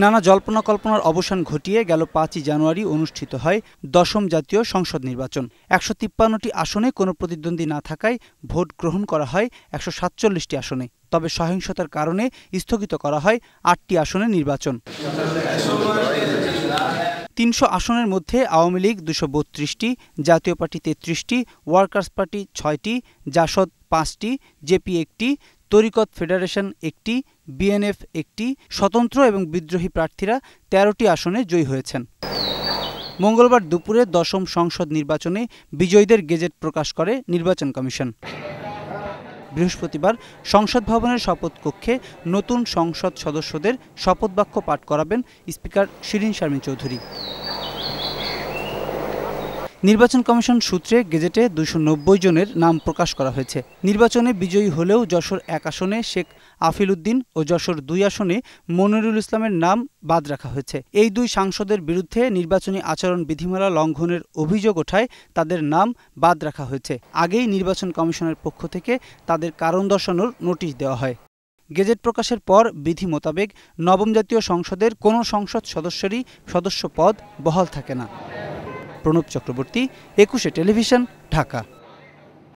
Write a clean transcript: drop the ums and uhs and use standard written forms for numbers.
নানা জল্পনা কল্পনার অবসান ঘটিয়ে গেল ৫ই জানুয়ারি অনুষ্ঠিত হয় ১০ম জাতীয় সংসদ নির্বাচন। ১৫৩টি আসনে কোনো প্রতিদ্বন্দ্বী না থাকায় ভোট গ্রহণ করা হয় ১৪৭টি আসনে। তবে সহিংসতার কারণে স্থগিত করা হয় ৮টি আসনে নির্বাচন। ৩০০ আসনের মধ্যে আওয়ামী লীগ ২৩২টি, জাতীয় পার্টি ৩৩টি, ওয়ার্কার্স পার্টি ৬টি, জাসদ ৫টি, জেপি ১টি, তরিকত ফেডারেশন ১টি, বিএনএফ ১টি, স্বতন্ত্র এবং বিদ্রোহী প্রার্থীরা ১৩টি আসনে জয়ী হয়েছেন। মঙ্গলবার দুপুরে ১০ম সংসদ নির্বাচনে বিজয়ীদের গেজেট প্রকাশ করে নির্বাচন কমিশন। বৃহস্পতিবার সংসদ ভবনের শপথ কক্ষে নতুন সংসদ সদস্যদের শপথ বাক্য পাঠ করাবেন স্পিকার শিরীন শারমিন চৌধুরী। নির্বাচন কমিশন সূত্রে গেজেটে ২৯০ জনের নাম প্রকাশ করা হয়েছে। নির্বাচনে বিজয়ী হলেও যশোর ১ আসনে শেখ আফিল উদ্দিন ও যশোর ২ আসনে মনিরুল ইসলামের নাম বাদ রাখা হয়েছে। এই দুই সাংসদের বিরুদ্ধে নির্বাচনী আচরণ বিধিমালা লঙ্ঘনের অভিযোগ ওঠায় তাদের নাম বাদ রাখা হয়েছে। আগেই নির্বাচন কমিশনের পক্ষ থেকে তাদের কারণ দর্শানোর নোটিশ দেওয়া হয়। গেজেট প্রকাশের পর বিধি মোতাবেক নবম জাতীয় সংসদের কোনো সংসদ সদস্যেরই সদস্য পদ বহাল থাকে না। প্রণব চক্রবর্তী, ২১শে টেলিভিশন, ঢাকা।